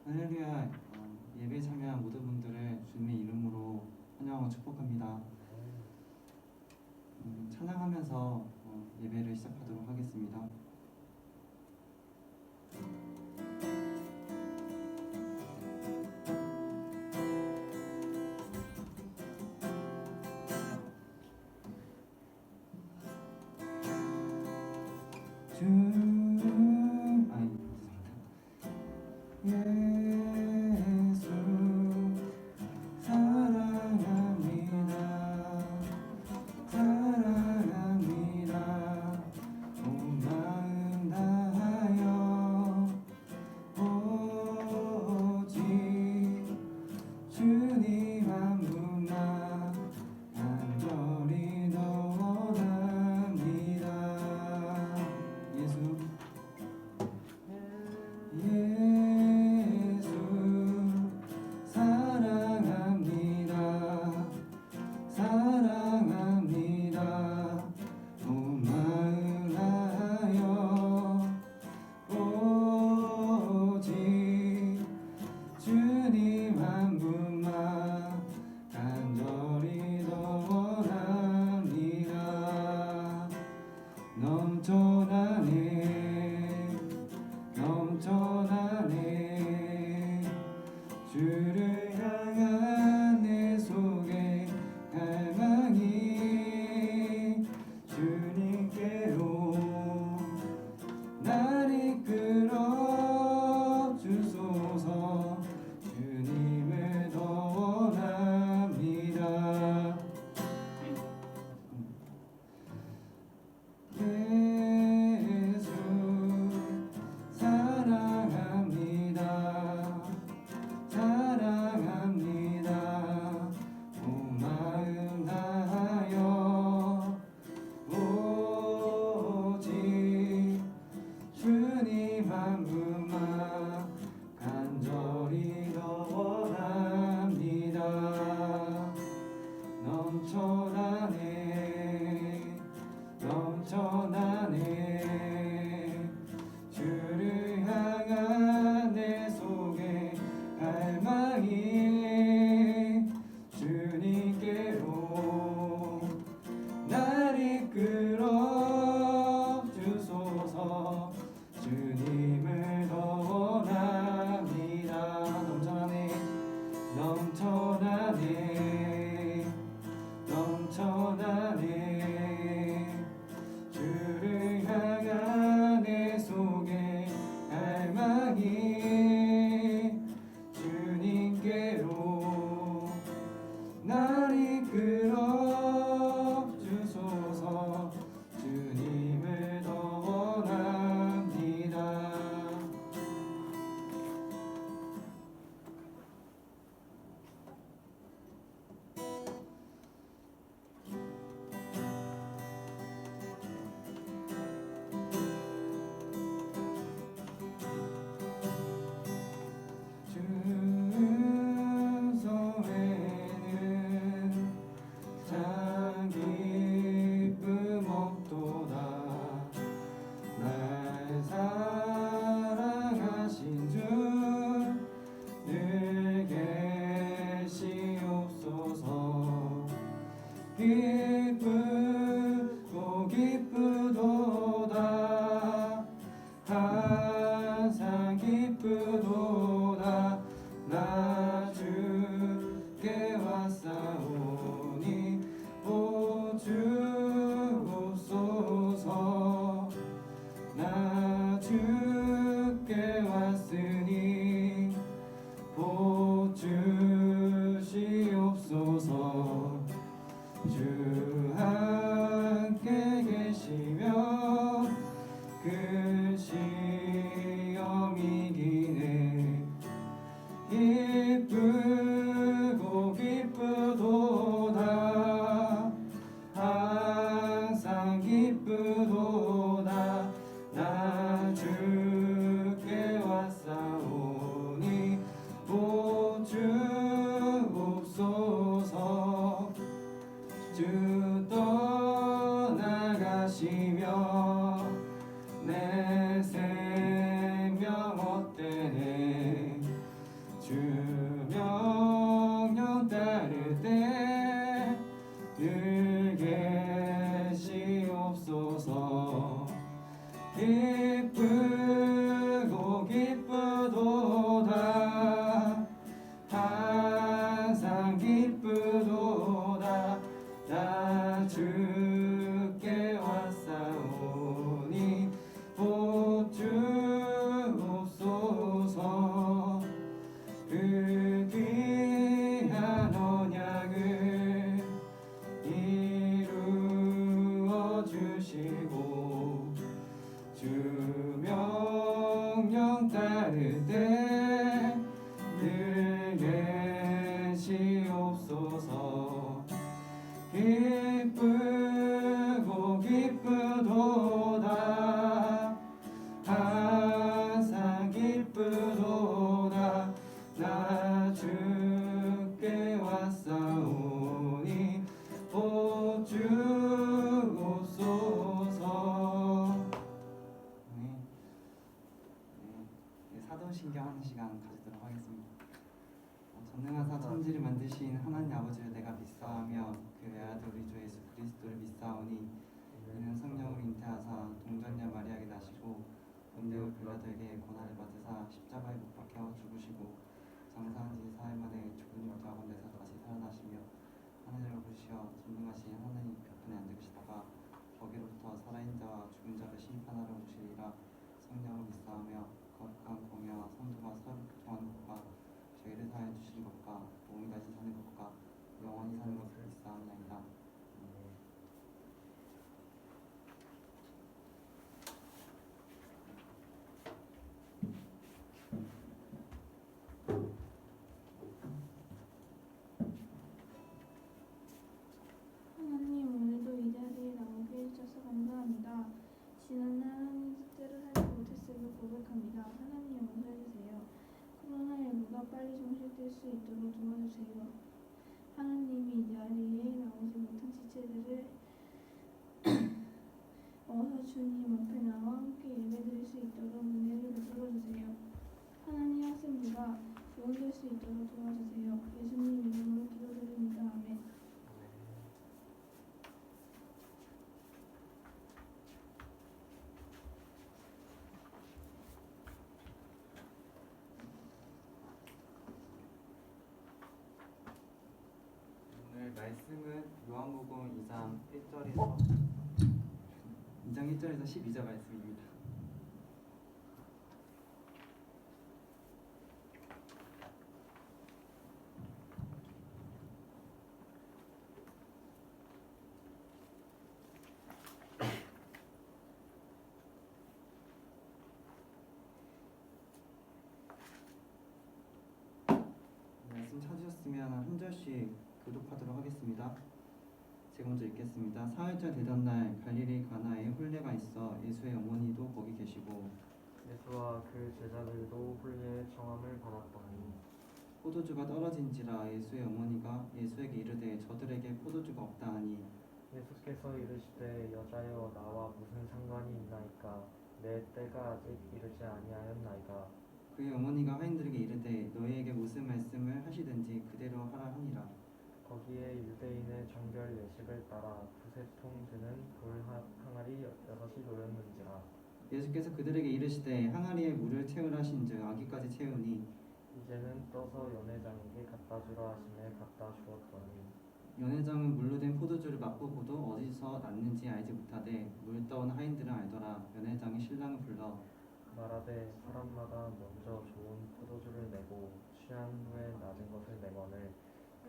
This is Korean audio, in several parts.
할렐루야. 예배에 참여한 모든 분들을 주님의 이름으로 환영하고 축복합니다. 찬양하면서 예배를 시작하도록 하겠습니다. 예수 사랑합니다. 사랑합니다. 온 마음 다하여 오직 주님 한 분만 간절히 더 원합니다. 예수 예수 사랑합니다. 사랑합니다. 온 마음 다하여 오직 주님 한 분만 간절히 더 원합니다. 넘쳐나네 주를 향한 내 속에 갈망이 주님께로 날 이끌어 주소서. 주님을 더 원합니다. 예수 사랑합니다. 사랑합니다. 온 마음 다하여 오직 주님 한 분만 간절히 더 원합니다. 넘쳐나네 주를 향한 내 속에 갈망이 주님께로 날 이끌어 주소서. 주님을 더 원합니다. 넘쳐나네 주를 향한 내 속에 갈망이 주님께로 날 이끌어 주소서. 주님을 더 원합니다. 주소에는 참 기쁨 없도다. 날 사랑하신 주 늘 계시옵소서. 기쁘고 기쁘도다. 항상 기쁘도다. 나 주께 왔사오니 보주옵소서. 나 주께 왔으니 보주시옵소서. 주 함께 계시며 그 시험 이기네. 기쁘고 기쁘도다. 항상 기쁘도다. 나 주께 왔사오니 보주옵소서. 주 떠나가시며 내 생명 헛되네. 따르되 늘 계시옵소서. 기쁘고 기쁘도다 항상 기쁘도다 나 주께 왔사오니 복 주옵소서. 사도신경 하는 시간 가지도록 하겠습니다. 전능하사 천지를 만드신 하나님 아버지를 내가 믿사하며 그 외아들 우리 주 예수 그리스도를 믿사오니 이는 성령을 잉태하사 동전녀 마리아에게 나시고 본대우 빌라도에게 고난을 받으사 십자가에 못 박혀 죽으시고 장사한 지 4일 만에 죽은 자 가운데서 다시 살아나시며 하늘을 부르시어 전능하신 하나님 벽편에 앉으시다가 거기로부터 살아있는 자와 죽은 자를 심판하러 오시리라. 성령을 믿사하며 거룩한 공예와 성도가 서로 교통하는 것과 죄를 사하여 주시는 것과 몸이 다시 사는 것과 영원히 사는 것을 믿사옵나이다. 하나님, 오늘도 이 자리에 나오게 해주셔서 감사합니다. 지난날 하나님 뜻대로 살지 못했음을 고백합니다. 하나님 용서해주세요. 코로나19가 빨리 종식될 수 있도록 도와주세요. 하나님이 이 자리에 나오지 못한 지체들을 어서 주님 앞에 나와 함께 예배드릴 수 있도록 은혜를 베풀어주세요. 하나님 학생부가 구원될 수 있도록 도와주세요. 예수님 이름으로 기도드립니다. 아멘. 오늘 말씀은 요한복음 2장 1절에서 12절 말씀입니다. 말씀 찾으셨으면 한 절씩 교독하도록 하겠습니다. 제가 먼저 읽겠습니다. 사흘째 되던 날 갈릴리 가나에 혼례가 있어 예수의 어머니도 거기 계시고 예수와 그 제자들도 혼례의 청함을 받았더니 포도주가 떨어진지라 예수의 어머니가 예수에게 이르되 저들에게 포도주가 없다 하니 예수께서 이르시되 여자여 나와 무슨 상관이 있나이까 내 때가 아직 이르지 아니하였나이다. 그의 어머니가 하인들에게 이르되 너희에게 무슨 말씀을 하시든지 그대로 하라 하니라. 거기에 유대인의 정결 예식을 따라 두세 통 드는 돌 항아리 6이 놓였는지라. 예수께서 그들에게 이르시되 항아리에 물을 채우라 하신즉 아기까지 채우니 이제는 떠서 연회장에게 갖다 주라 하심에 갖다 주었더니 연회장은 물로 된 포도주를 맛보고도 어디서 났는지 알지 못하되 물 떠온 하인들은 알더라. 연회장이 신랑을 불러 말하되 사람마다 먼저 좋은 포도주를 내고 취한 후에 낮은 것을 내거늘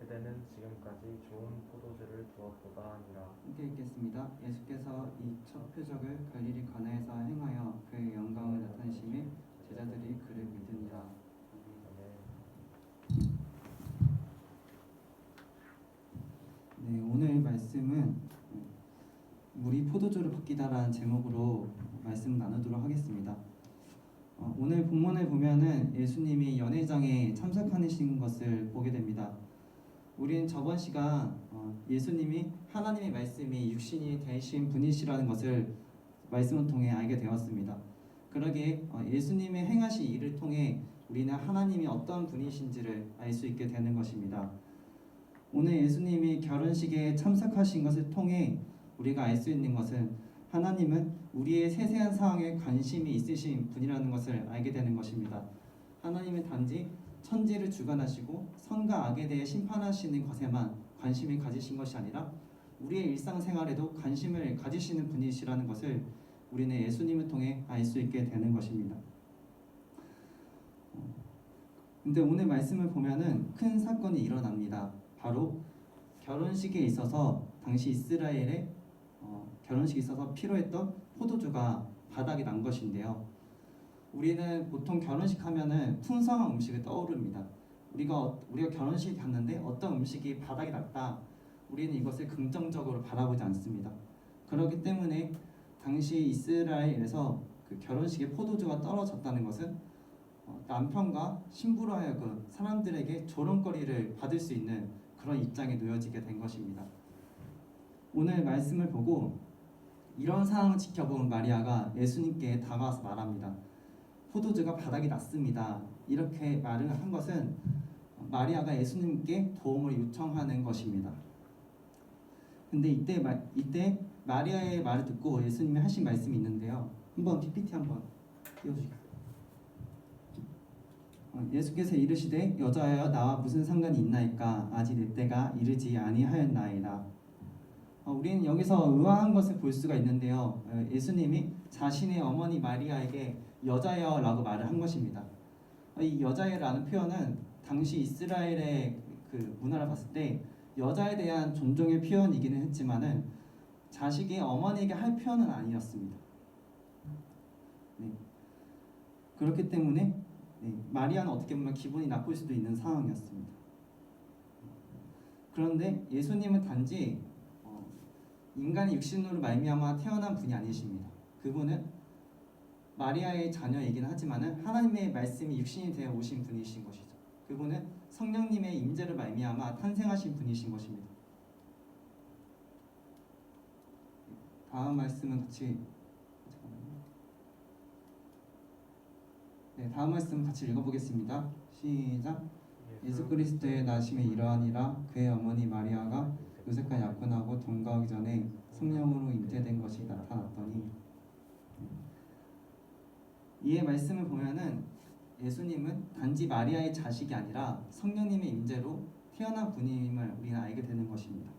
그대는 지금까지 좋은 포도주를 두었도다 하니라. 함께 읽겠습니다. 예수께서 이 첫 표적을 갈릴리 가나에서 행하여 그의 영광을 나타내심에 제자들이 그를 믿으니라. 네, 오늘 말씀은 물이 포도주를 바뀌다라는 제목으로 말씀 나누도록 하겠습니다. 오늘 본문을 보면은 예수님이 연회장에 참석하신 것을 보게 됩니다. 우리는 저번 시간 예수님이 하나님의 말씀이 육신이 되신 분이시라는 것을 말씀을 통해 알게 되었습니다. 그러기에 예수님의 행하신 일을 통해 우리는 하나님이 어떤 분이신지를 알 수 있게 되는 것입니다. 오늘 예수님이 결혼식에 참석하신 것을 통해 우리가 알 수 있는 것은 하나님은 우리의 세세한 사항에 관심이 있으신 분이라는 것을 알게 되는 것입니다. 하나님은 단지 천지를 주관하시고 선과 악에 대해 심판하시는 것에만 관심을 가지신 것이 아니라 우리의 일상생활에도 관심을 가지시는 분이시라는 것을 우리는 예수님을 통해 알 수 있게 되는 것입니다. 근데 오늘 말씀을 보면은 큰 사건이 일어납니다. 바로 결혼식에 있어서 당시 이스라엘에 결혼식에 있어서 필요했던 포도주가 바닥이 난 것인데요. 우리는 보통 결혼식 하면은 풍성한 음식을 떠오릅니다. 우리가 결혼식 갔는데 어떤 음식이 바닥이 났다. 우리는 이것을 긍정적으로 바라보지 않습니다. 그렇기 때문에 당시 이스라엘에서 그 결혼식에 포도주가 떨어졌다는 것은 남편과 신부로 하여금 사람들에게 조롱거리를 받을 수 있는 그런 입장에 놓여지게 된 것입니다. 오늘 말씀을 보고 이런 상황을 지켜본 마리아가 예수님께 다가와서 말합니다. 포도주가 바닥이 났습니다. 이렇게 말을 한 것은 마리아가 예수님께 도움을 요청하는 것입니다. 근데 이때 마리아의 말을 듣고 예수님이 하신 말씀이 있는데요. 한번 PPT 한번 띄워주시겠어요? 예수께서 이르시되 여자여 나와 무슨 상관이 있나이까 아직 내 때가 이르지 아니하였나이다. 우리는 여기서 의아한 것을 볼 수가 있는데요. 예수님이 자신의 어머니 마리아에게 여자여라고 말을 한 것입니다. 이 여자여라는 표현은 당시 이스라엘의 그 문화를 봤을 때 여자에 대한 존중의 표현이기는 했지만은 자식이 어머니에게 할 표현은 아니었습니다. 네. 그렇기 때문에 마리아는 어떻게 보면 기분이 나쁠 수도 있는 상황이었습니다. 그런데 예수님은 단지 인간의 육신으로 말미암아 태어난 분이 아니십니다. 그분은 마리아의 자녀이긴 하지만은 하나님의 말씀이 육신이 되어 오신 분이신 것이죠. 그분은 성령님의 임재를 말미암아 탄생하신 분이신 것입니다. 다음 말씀은 다음 말씀 같이 읽어보겠습니다. 시작. 예수 그리스도의 나심의 이러하니라. 그의 어머니 마리아가 요셉과 약혼하고 동거하기 전에 성령으로 임재된 것이 나타났더니. 이의 말씀을 보면은 예수님은 단지 마리아의 자식이 아니라 성령님의 임재로 태어난 분임을 우리는 알게 되는 것입니다.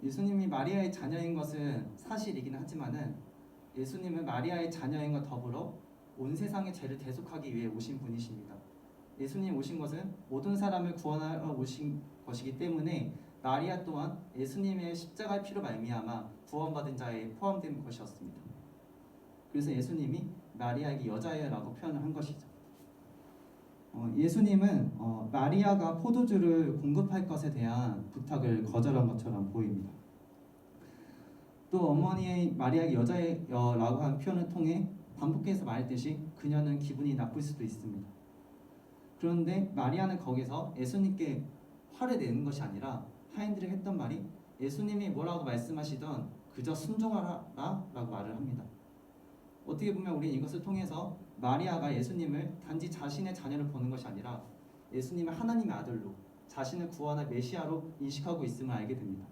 예수님이 마리아의 자녀인 것은 사실이긴 하지만은 예수님은 마리아의 자녀인과 더불어 온 세상의 죄를 대속하기 위해 오신 분이십니다. 예수님 오신 것은 모든 사람을 구원하러 오신 것이기 때문에 마리아 또한 예수님의 십자가의 피로 말미암아 구원받은 자에 포함된 것이었습니다. 그래서 예수님이 마리아에게 여자여라고 표현을 한 것이죠. 예수님은 마리아가 포도주를 공급할 것에 대한 부탁을 거절한 것처럼 보입니다. 또 어머니의 마리아에게 여자여라고 한 표현을 통해 반복해서 말했듯이 그녀는 기분이 나쁠 수도 있습니다. 그런데 마리아는 거기서 예수님께 화를 내는 것이 아니라 하인들에게 했던 말이 예수님이 뭐라고 말씀하시던 그저 순종하라 라고 말을 합니다. 어떻게 보면 우리는 이것을 통해서 마리아가 예수님을 단지 자신의 자녀를 보는 것이 아니라 예수님을 하나님의 아들로 자신을 구원할 메시아로 인식하고 있음을 알게 됩니다.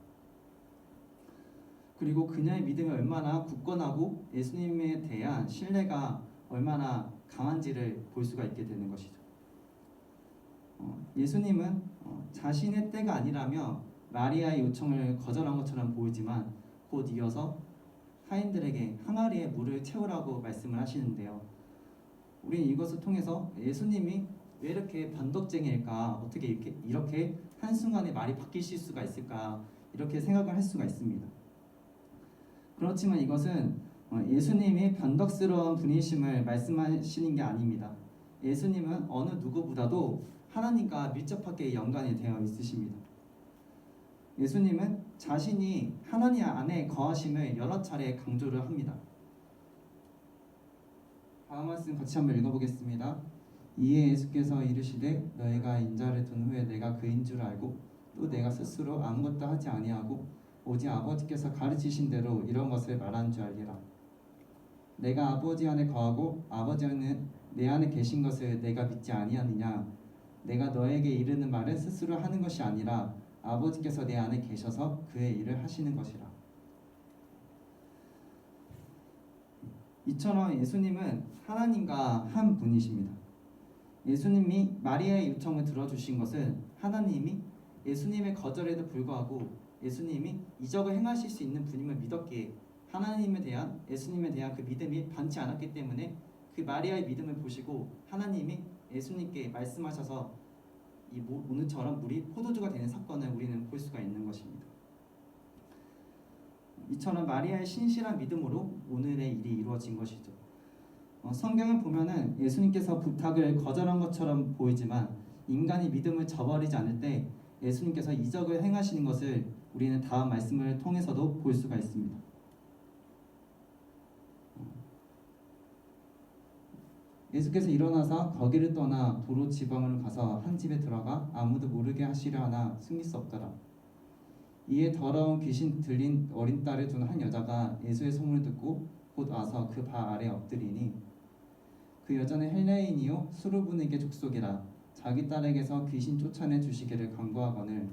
그리고 그녀의 믿음이 얼마나 굳건하고 예수님에 대한 신뢰가 얼마나 강한지를 볼 수가 있게 되는 것이죠. 예수님은 자신의 때가 아니라며 마리아의 요청을 거절한 것처럼 보이지만 곧 이어서 하인들에게 항아리에 물을 채우라고 말씀을 하시는데요. 우리는 이것을 통해서 예수님이 왜 이렇게 변덕쟁이일까? 어떻게 이렇게 한순간에 말이 바뀌실 수가 있을까? 이렇게 생각을 할 수가 있습니다. 그렇지만 이것은 예수님이 변덕스러운 분이심을 말씀하시는 게 아닙니다. 예수님은 어느 누구보다도 하나님과 밀접하게 연관이 되어 있으십니다. 예수님은 자신이 하나님 안에 거하심을 여러 차례 강조를 합니다. 다음 말씀 같이 한번 읽어보겠습니다. 이에 예수께서 이르시되 너희가 인자를 둔 후에 내가 그인 줄 알고 또 내가 스스로 아무것도 하지 아니하고 오직 아버지께서 가르치신 대로 이런 것을 말한 줄 알리라. 내가 아버지 안에 거하고 아버지는 내 안에 계신 것을 내가 믿지 아니하느냐. 내가 너에게 이르는 말은 스스로 하는 것이 아니라 아버지께서 내 안에 계셔서 그의 일을 하시는 것이라. 이처럼 예수님은 하나님과 한 분이십니다. 예수님이 마리아의 요청을 들어주신 것은 하나님이 예수님의 거절에도 불구하고 예수님이 이적을 행하실 수 있는 분임을 믿었기에 예수님에 대한 그 믿음이 변치 않았기 때문에 그 마리아의 믿음을 보시고 하나님이 예수님께 말씀하셔서 오늘처럼 물이 포도주가 되는 사건을 우리는 볼 수가 있는 것입니다. 이처럼 마리아의 신실한 믿음으로 오늘의 일이 이루어진 것이죠. 성경을 보면은 예수님께서 부탁을 거절한 것처럼 보이지만 인간이 믿음을 저버리지 않을 때 예수님께서 이적을 행하시는 것을 우리는 다음 말씀을 통해서도 볼 수가 있습니다. 예수께서 일어나서 거기를 떠나 도로 지방으로 가서 한 집에 들어가 아무도 모르게 하시려 하나 숨길 수 없더라. 이에 더러운 귀신 들린 어린 딸을 둔 한 여자가 예수의 소문을 듣고 곧 와서 그 발 아래 엎드리니 그 여자는 헬레인이요 수르브닉의 족속이라 자기 딸에게서 귀신 쫓아내 주시기를 간구하거늘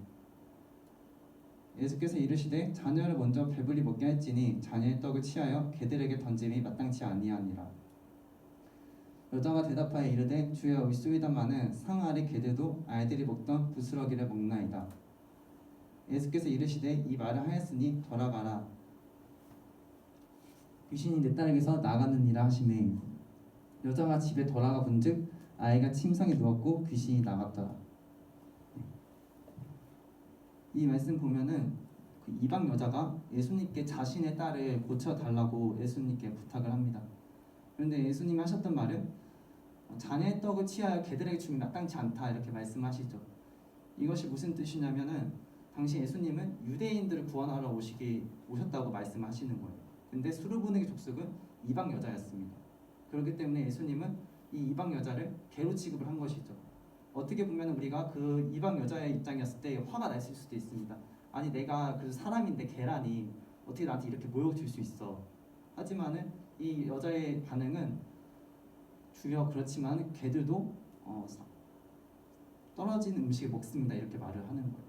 예수께서 이르시되 자녀를 먼저 배불리 먹게 할지니 자녀의 떡을 취하여 개들에게 던짐이 마땅치 아니하니라. 여자가 대답하여 이르되 주여 의소이다마는 상 아래 개들도 아이들이 먹던 부스러기를 먹나이다. 예수께서 이르시되 이 말을 하였으니 돌아가라. 귀신이 내 딸에게서 나갔느니라 하시매 여자가 집에 돌아가 본즉 아이가 침상에 누웠고 귀신이 나갔더라. 이 말씀 보면은 그 이방 여자가 예수님께 자신의 딸을 고쳐달라고 예수님께 부탁을 합니다. 그런데 예수님이 하셨던 말은 자네의 떡을 취하여 개들에게 주면 마땅치 않다 이렇게 말씀하시죠. 이것이 무슨 뜻이냐면은 당시 예수님은 유대인들을 구원하러 오셨다고 말씀하시는 거예요. 근데 수르브닉의 족속은 이방 여자였습니다. 그렇기 때문에 예수님은 이 이방 여자를 개로 취급을 한 것이죠. 어떻게 보면 우리가 그 이방 여자의 입장이었을 때 화가 날 수도 있습니다. 아니 내가 그 사람인데 개라니 어떻게 나한테 이렇게 모욕 줄 수 있어. 하지만은 이 여자의 반응은 주여 그렇지만 개들도 떨어진 음식을 먹습니다 이렇게 말을 하는 거예요.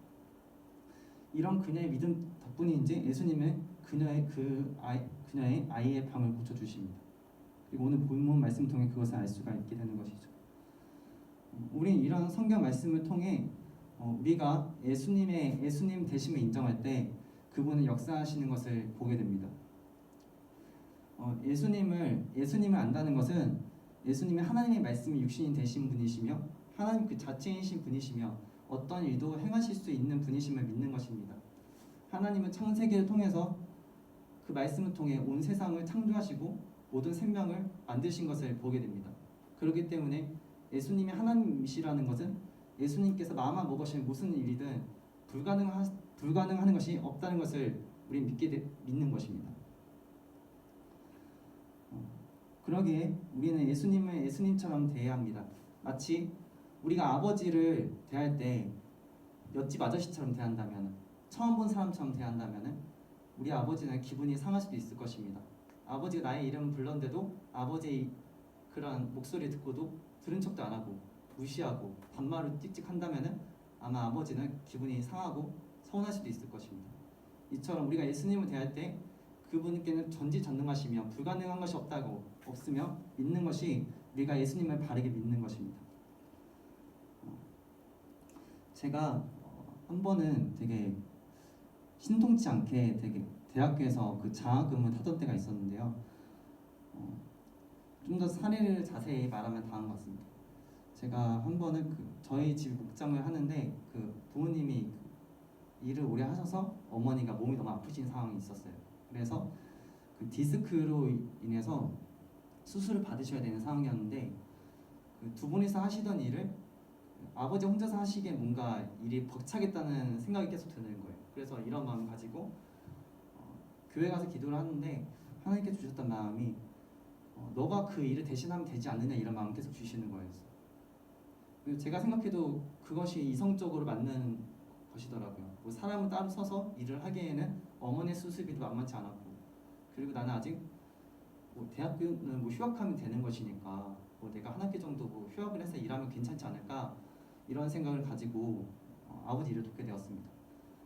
이런 그녀의 믿음 덕분인지 예수님은 그녀의 아이의 병을 고쳐주십니다. 그리고 오늘 본문 말씀 통해 그것을 알 수가 있게 되는 것이죠. 우린 이런 성경 말씀을 통해 우리가 예수님 되심을 인정할 때 그분은 역사하시는 것을 보게 됩니다. 예수님을 안다는 것은 예수님이 하나님의 말씀이 육신이 되신 분이시며 하나님 그 자체이신 분이시며 어떤 일도 행하실 수 있는 분이심을 믿는 것입니다. 하나님은 창세기를 통해서 그 말씀을 통해 온 세상을 창조하시고 모든 생명을 만드신 것을 보게 됩니다. 그렇기 때문에 예수님이 하나님이시라는 것은 예수님께서 마음만 먹으시면 무슨 일이든 불가능한 것이 없다는 것을 우리는 믿는 것입니다. 그러기에 우리는 예수님을 예수님처럼 대해야 합니다. 마치 우리가 아버지를 대할 때 옆집 아저씨처럼 대한다면, 처음 본 사람처럼 대한다면 우리 아버지는 기분이 상할 수도 있을 것입니다. 아버지가 나의 이름을 불렀는데도 아버지의 그런 목소리 듣고도 들은 척도 안 하고 무시하고 반말로 찍찍한다면 아마 아버지는 기분이 상하고 서운할 수도 있을 것입니다. 이처럼 우리가 예수님을 대할 때 그분께는 전지전능하시며 불가능한 것이 없으며 믿는 것이 우리가 예수님을 바르게 믿는 것입니다. 제가 한 번은 되게 신통치 않게 되게 대학교에서 그 장학금을 타던 때가 있었는데요. 좀 더 사례를 자세히 말하면 다음 것 같습니다. 제가 한 번은 저희 집 목장을 하는데 그 부모님이 일을 오래 하셔서 어머니가 몸이 너무 아프신 상황이 있었어요. 그래서 그 디스크로 인해서 수술을 받으셔야 되는 상황이었는데 그 두 분이서 하시던 일을 아버지 혼자서 하시기에 뭔가 일이 벅차겠다는 생각이 계속 드는 거예요. 그래서 이런 마음을 가지고 교회 가서 기도를 하는데 하나님께 주셨던 마음이 너가 그 일을 대신하면 되지 않느냐 이런 마음 계속 주시는 거였어요. 그리고 제가 생각해도 그것이 이성적으로 맞는 것이더라고요. 뭐 사람은 따로 서서 일을 하기에는 어머니 수술비도 만만치 않았고 그리고 나는 아직 뭐 대학교는 뭐 휴학하면 되는 것이니까 뭐 내가 한 학기 정도 뭐 휴학을 해서 일하면 괜찮지 않을까 이런 생각을 가지고 아버지 일을 돕게 되었습니다.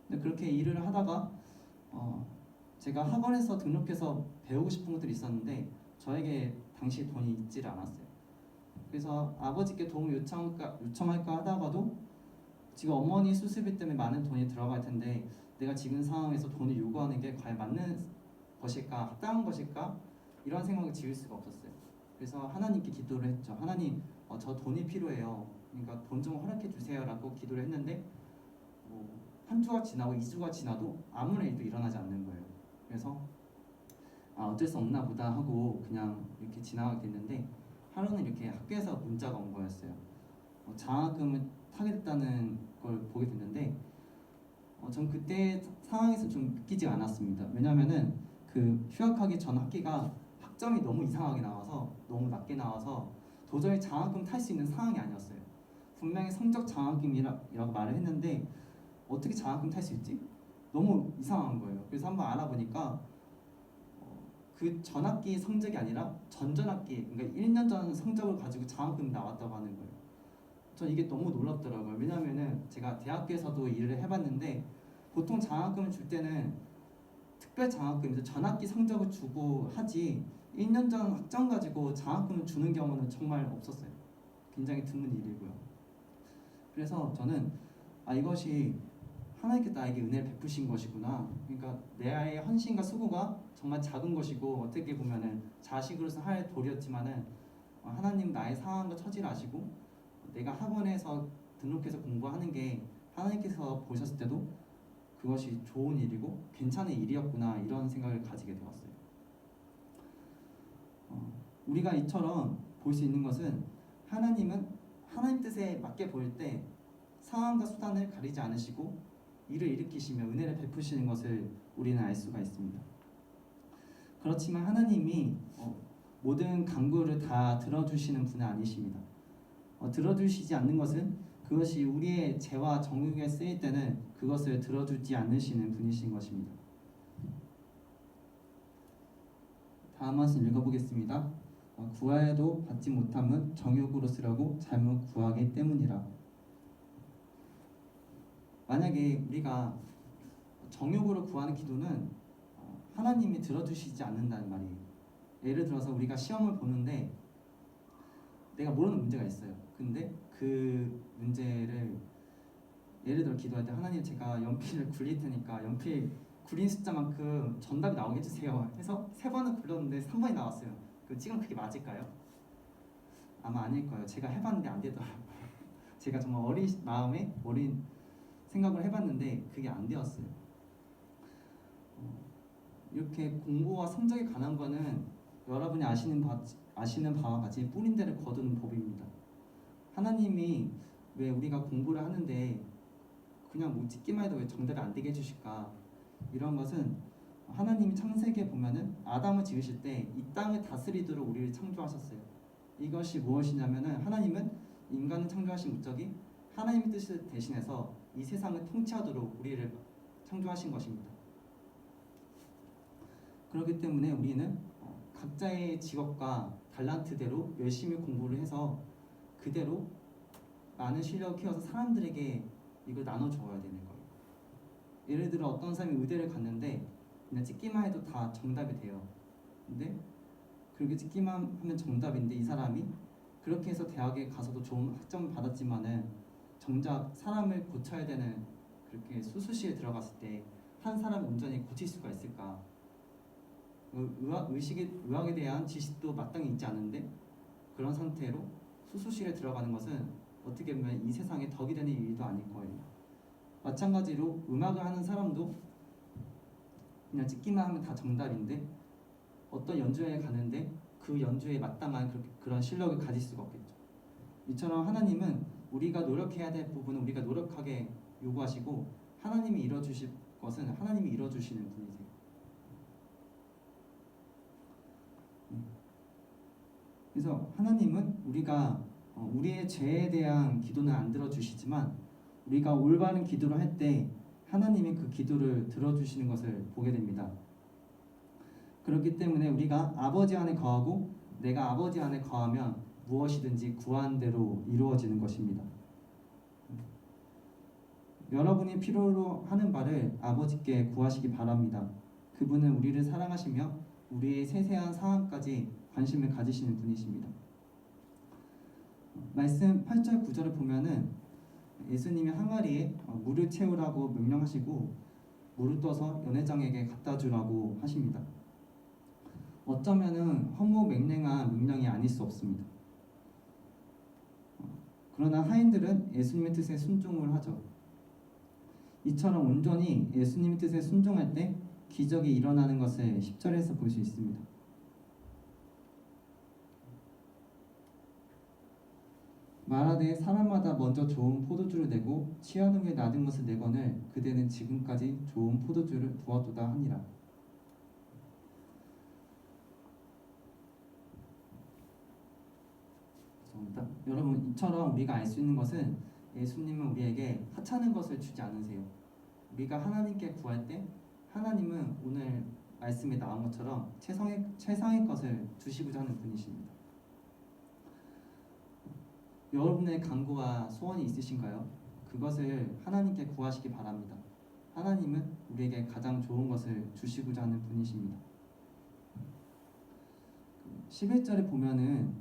근데 그렇게 일을 하다가 제가 학원에서 등록해서 배우고 싶은 것들이 있었는데 저에게 당시 돈이 있지를 않았어요. 그래서 아버지께 도움을 요청할까 하다가도 지금 어머니 수술비 때문에 많은 돈이 들어갈 텐데 내가 지금 상황에서 돈을 요구하는 게 과연 맞는 것일까 합당한 것일까 이런 생각을 지을 수가 없었어요. 그래서 하나님께 기도를 했죠. 하나님 저 돈이 필요해요. 그러니까 돈 좀 허락해 주세요라고 기도를 했는데 한 주가 지나고 2주가 지나도 아무런 일도 일어나지 않는 거예요. 그래서 어쩔 수 없나 보다 하고 그냥 이렇게 지나가게 됐는데 하루는 이렇게 학교에서 문자가 온 거였어요. 장학금을 타게 됐다는 걸 보게 됐는데 전 그때 상황에서 좀 믿기지가 않았습니다. 왜냐하면은 그 휴학하기 전 학기가 학점이 너무 이상하게 나와서 너무 낮게 나와서 도저히 장학금 탈 수 있는 상황이 아니었어요. 분명히 성적 장학금이라고 말을 했는데 어떻게 장학금 탈 수 있지? 너무 이상한 거예요. 그래서 한번 알아보니까 그 전학기 성적이 아니라 전전학기, 그러니까 1년 전 성적을 가지고 장학금이 나왔다고 하는 거예요. 전 이게 너무 놀랍더라고요. 왜냐하면은 제가 대학교에서도 일을 해봤는데 보통 장학금을 줄 때는 특별 장학금에서 전학기 성적을 주고 하지 1년 전 학점 가지고 장학금을 주는 경우는 정말 없었어요. 굉장히 드문 일이고요. 그래서 저는 이것이 하나님께 나에게 은혜를 베푸신 것이구나. 그러니까 내 아이의 헌신과 수고가 정말 작은 것이고 어떻게 보면은 자식으로서 할 도리였지만은 하나님 나의 상황과 처지를 아시고 내가 학원에서 등록해서 공부하는 게 하나님께서 보셨을 때도 그것이 좋은 일이고 괜찮은 일이었구나 이런 생각을 가지게 되었어요. 우리가 이처럼 볼 수 있는 것은 하나님은 하나님 뜻에 맞게 보일 때 상황과 수단을 가리지 않으시고 일을 일으키시며 은혜를 베푸시는 것을 우리는 알 수가 있습니다. 그렇지만 하나님이 모든 간구를 다 들어주시는 분은 아니십니다. 들어주시지 않는 것은 그것이 우리의 죄와 정욕에 쓰일 때는 그것을 들어주지 않으시는 분이신 것입니다. 다음 말씀 읽어보겠습니다. 구하여도 받지 못함은 정욕으로 쓰려고 잘못 구하기 때문이라. 만약에 우리가 정욕으로 구하는 기도는 하나님이 들어주시지 않는다는 말이에요. 예를 들어서 우리가 시험을 보는데 내가 모르는 문제가 있어요. 근데 그 문제를 예를 들어 기도할 때 하나님 제가 연필을 굴릴 테니까 연필 굴린 숫자만큼 정답이 나오게 해주세요 해서 3번을 굴렸는데 3번이 나왔어요. 지금 그게 맞을까요? 아마 아닐 거예요. 제가 해봤는데 안 되더라고요. 제가 정말 어린 마음에 어린 생각을 해봤는데 그게 안 되었어요. 이렇게 공부와 성적에 관한 거는 여러분이 아시는 바와 같이 뿌린 데를 거두는 법입니다. 하나님이 왜 우리가 공부를 하는데 그냥 뭐 찍기만 해도 왜 정답이 안 되게 해주실까? 이런 것은 하나님이 창세기에 보면은 아담을 지으실 때 이 땅을 다스리도록 우리를 창조하셨어요. 이것이 무엇이냐면은 하나님은 인간을 창조하신 목적이 하나님의 뜻을 대신해서 이 세상을 통치하도록 우리를 창조하신 것입니다. 그렇기 때문에 우리는 각자의 직업과 달란트대로 열심히 공부를 해서 그대로 많은 실력을 키워서 사람들에게 이걸 나눠줘야 되는 거예요. 예를 들어 어떤 사람이 의대를 갔는데 그냥 찍기만 해도 다 정답이 돼요. 근데 그렇게 찍기만 하면 정답인데 이 사람이 그렇게 해서 대학에 가서도 좋은 학점을 받았지만은 정작 사람을 고쳐야 되는 그렇게 수술실에 들어갔을 때 한 사람을 온전히 고칠 수가 있을까? 의학에 대한 지식도 마땅히 있지 않은데 그런 상태로 수술실에 들어가는 것은 어떻게 보면 이 세상에 덕이 되는 일도 아닐 거예요. 마찬가지로 음악을 하는 사람도 그냥 찍기만 하면 다 정답인데 어떤 연주회에 가는데 그 연주에 마땅한 그런 실력을 가질 수가 없겠죠. 이처럼 하나님은 우리가 노력해야 될 부분은 우리가 노력하게 요구하시고 하나님이 이뤄주실 것은 하나님이 이뤄주시는 분이세요. 그래서 하나님은 우리가 우리의 죄에 대한 기도는 안 들어주시지만 우리가 올바른 기도를 할 때 하나님이 그 기도를 들어주시는 것을 보게 됩니다. 그렇기 때문에 우리가 아버지 안에 거하고 내가 아버지 안에 거하면 무엇이든지 구한 대로 이루어지는 것입니다. 여러분이 필요로 하는 바를 아버지께 구하시기 바랍니다. 그분은 우리를 사랑하시며 우리의 세세한 상황까지 관심을 가지시는 분이십니다. 말씀 8절 9절을 보면은 예수님이 항아리에 물을 채우라고 명령하시고 물을 떠서 연회장에게 갖다 주라고 하십니다. 어쩌면은 허무맹랑한 명령이 아닐 수 없습니다. 그러나 하인들은 예수님의 뜻에 순종을 하죠. 이처럼 온전히 예수님의 뜻에 순종할 때 기적이 일어나는 것을 10절에서 볼 수 있습니다. 말하되 사람마다 먼저 좋은 포도주를 내고 취한 후에 놔둔 것을 내거늘 그대는 지금까지 좋은 포도주를 두었도다 하니라. 죄송합니다. 여러분, 이처럼 우리가 알 수 있는 것은 예수님은 우리에게 하찮은 것을 주지 않으세요. 우리가 하나님께 구할 때 하나님은 오늘 말씀에 나온 것처럼 최상의 것을 주시고자 하는 분이십니다. 여러분의 간구와 소원이 있으신가요? 그것을 하나님께 구하시기 바랍니다. 하나님은 우리에게 가장 좋은 것을 주시고자 하는 분이십니다. 11절에 보면은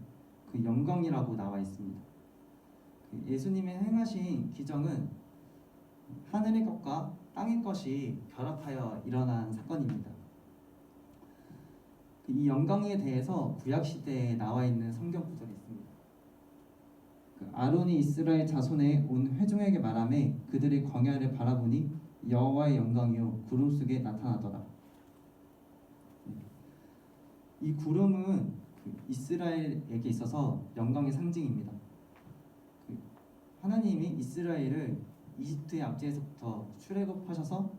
그 영광이라고 나와 있습니다. 예수님이 행하신 기적은 하늘의 것과 땅의 것이 결합하여 일어난 사건입니다. 이 영광에 대해서 구약 시대에 나와 있는 성경 구절이 있습니다. 아론이 이스라엘 자손의 온 회중에게 말하매 그들이 광야를 바라보니 여호와의 영광이요 구름 속에 나타나더라. 이 구름은 이스라엘에게 있어서 영광의 상징입니다. 하나님이 이스라엘을 이집트의 압제에서부터 출애굽하셔서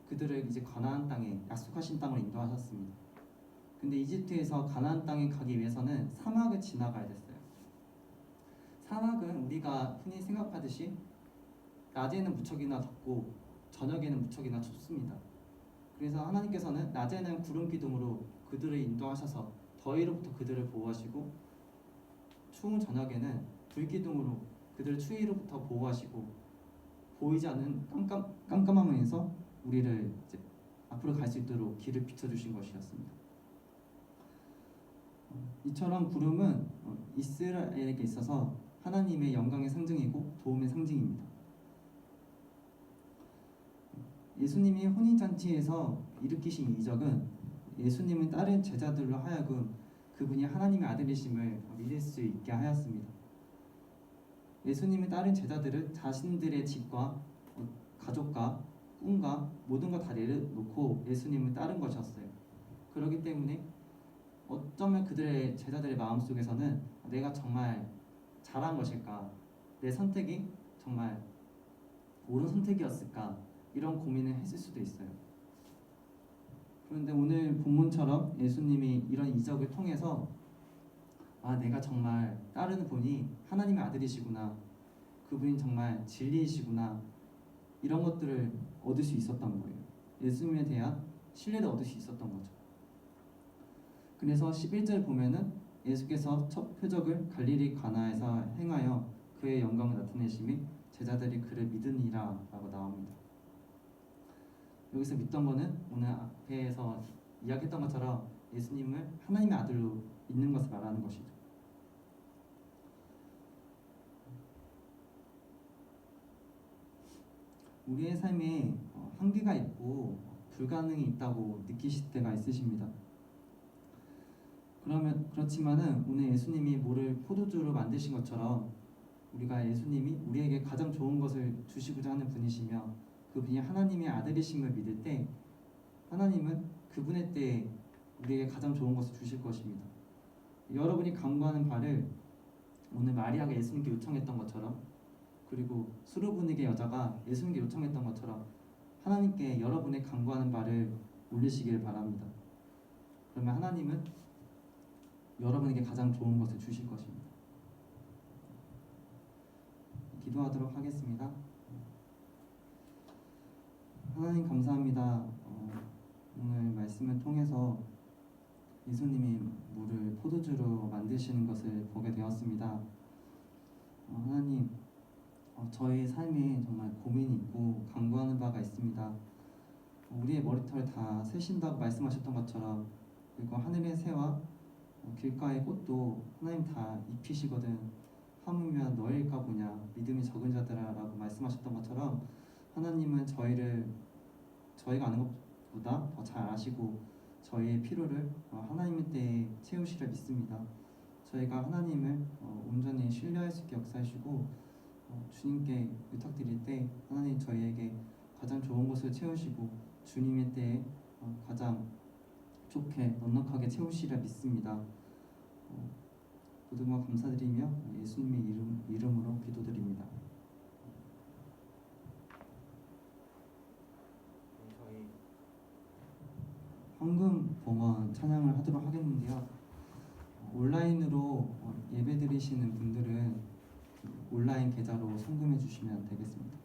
그들을 이제 가나안 땅에 약속하신 땅으로 인도하셨습니다. 근데 이집트에서 가나안 땅에 가기 위해서는 사막을 지나가야 됐어요. 사막은 우리가 흔히 생각하듯이 낮에는 무척이나 덥고 저녁에는 무척이나 춥습니다. 그래서 하나님께서는 낮에는 구름 기둥으로 그들을 인도하셔서 더위로부터 그들을 보호하시고 추운 저녁에는 불 기둥으로 그들을 추위로부터 보호하시고 보이지 않는 깜깜함에서 우리를 이제 앞으로 갈 수 있도록 길을 비춰주신 것이었습니다. 이처럼 구름은 이스라엘에게 있어서 하나님의 영광의 상징이고 도움의 상징입니다. 예수님이 혼인잔치에서 일으키신 이적은 예수님을 따른 제자들로 하여금 그분이 하나님의 아들이심을 믿을 수 있게 하였습니다. 예수님을 따른 제자들은 자신들의 집과 가족과 꿈과 모든 것 다 내려놓고 예수님을 따른 것이었어요. 그렇기 때문에 어쩌면 그들의 제자들의 마음속에서는 내가 정말 잘한 것일까? 내 선택이 정말 옳은 선택이었을까? 이런 고민을 했을 수도 있어요. 그런데 오늘 본문처럼 예수님이 이런 이적을 통해서 내가 정말 따르는 분이 하나님의 아들이시구나. 그분이 정말 진리이시구나. 이런 것들을 얻을 수 있었던 거예요. 예수님에 대한 신뢰를 얻을 수 있었던 거죠. 그래서 11절 보면은 예수께서 첫 표적을 갈릴리 가나에서 행하여 그의 영광을 나타내심이 제자들이 그를 믿으니라 라고 나옵니다. 여기서 믿던 거는 오늘 앞에서 이야기했던 것처럼 예수님을 하나님의 아들로 믿는 것을 말하는 것이죠. 우리의 삶에 한계가 있고 불가능이 있다고 느끼실 때가 있으십니다. 그렇지만은 오늘 예수님이 물을 포도주로 만드신 것처럼 우리가 예수님이 우리에게 가장 좋은 것을 주시고자 하는 분이시며 그분이 하나님의 아들이심을 믿을 때 하나님은 그분의 때에 우리에게 가장 좋은 것을 주실 것입니다. 여러분이 간구하는 바를 오늘 마리아가 예수님께 요청했던 것처럼 그리고 수르브니게 여자가 예수님께 요청했던 것처럼 하나님께 여러분의 간구하는 바를 올리시길 바랍니다. 그러면 하나님은 여러분에게 가장 좋은 것을 주실 것입니다. 기도하도록 하겠습니다. 하나님 감사합니다. 오늘 말씀을 통해서 예수님이 물을 포도주로 만드시는 것을 보게 되었습니다. 하나님, 저의 삶에 정말 고민이 있고 간구하는 바가 있습니다. 우리의 머리털 다 세신다고 말씀하셨던 것처럼 그리고 하늘의 새와 길가의 꽃도 하나님 다 입히시거든 하물며 너일까 보냐 믿음이 적은 자들아 라고 말씀하셨던 것처럼 하나님은 저희가 아는 것보다 더 잘 아시고 저희의 필요를 하나님의 때에 채우시려 믿습니다. 저희가 하나님을 온전히 신뢰할 수 있게 역사하시고 주님께 부탁드릴 때 하나님 저희에게 가장 좋은 것을 채우시고 주님의 때에 가장 좋게 넉넉하게 채우시려 믿습니다. 모든 것 감사드리며 예수님의 이름 온라인 계좌로 송금해 주시면 되겠습니다.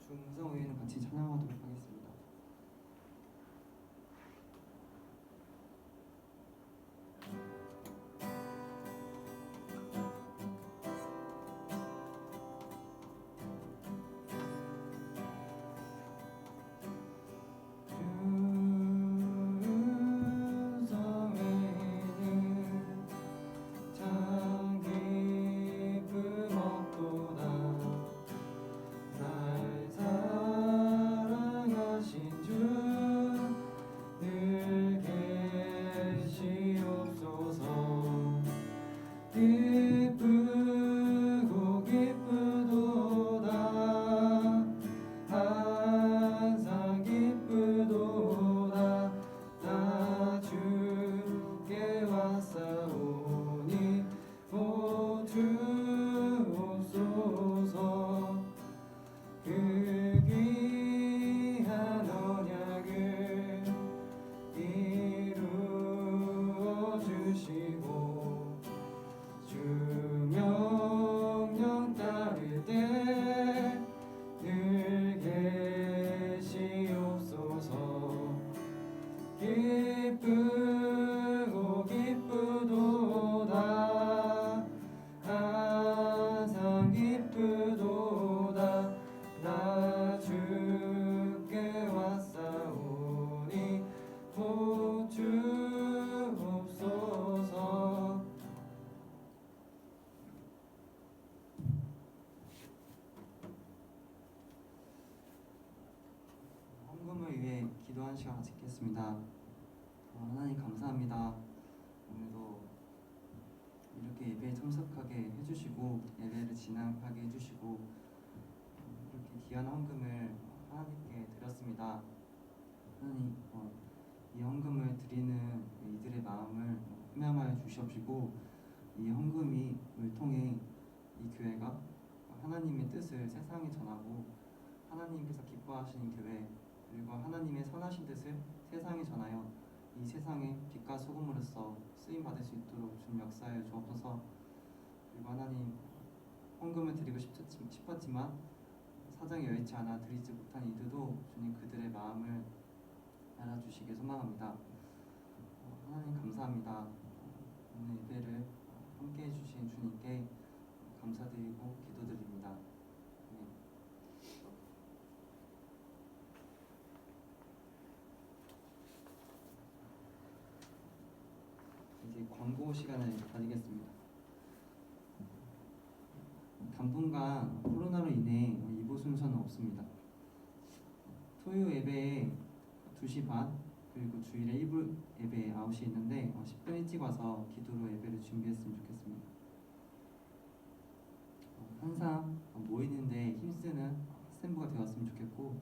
중성 의회는 같이 찬양하도록 하겠습니다. 참 기쁨 없도다 날 사랑하신 주 늘 계시옵소서 기쁘고 기쁘도다 항상 기쁘도다 나 주께 왔사오니 보주옵소서 그 귀한 언약을 이루어 주시고 주 명령 따를 때 늘 계시옵소서 기쁘고 기쁘도다 항상 기쁘도다 나 주께 왔사오니 보주옵소서. 헌금을 위해 기도한 시간 가지겠습니다. 하나님 감사합니다. 오늘도 이렇게 예배에 참석하게 해주시고 예배를 진행하게 해주시고 이렇게 귀한 헌금을 하나님께 드렸습니다. 하나님 이 헌금을 드리는 이들의 마음을 흠양하여 주시옵시고 이 헌금을 통해 이 교회가 하나님의 뜻을 세상에 전하고 하나님께서 기뻐하시는 교회 그리고 하나님의 선하신 뜻을 세상에 전하여 이 세상에 빛과 소금으로서 쓰임 받을 수 있도록 주님 역사하여 주옵소서. 그리고 하나님 헌금을 드리고 싶었지만 사정이 여의치 않아 드리지 못한 이들도 주님 그들의 마음을 알아주시길 소망합니다. 하나님 감사합니다. 오늘 예배를 함께 해주신 주님께 감사드리고 기도드립니다. 이제 광고 시간을 가지겠습니다. 당분간 코로나로 인해 2부 순서는 없습니다. 토요 예배에 2시 반 그리고 주일에 1부 예배 9시에 있는데 10분 일찍 와서 기도로 예배를 준비했으면 좋겠습니다. 항상 모이는데 힘쓰는 학생부가 되었으면 좋겠고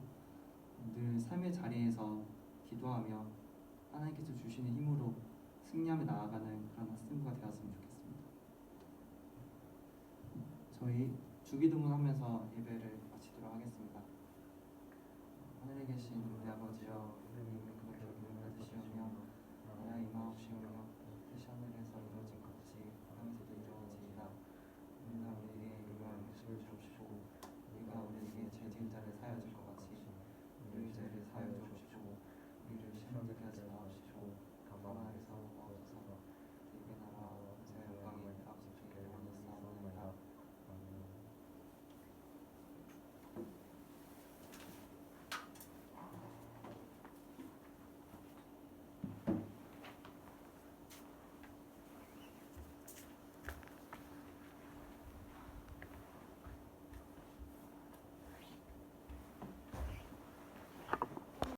늘 삶의 자리에서 기도하며 하나님께서 주시는 힘으로 승리하며 나아가는 그런 학생부가 되었으면 좋겠습니다. 저희 주기도문하면서 예배를 마치도록 하겠습니다. 하늘에 계신 우리 아버지여, 이름이 거룩히 여김을 받으시오며 나라의 임하옵시오며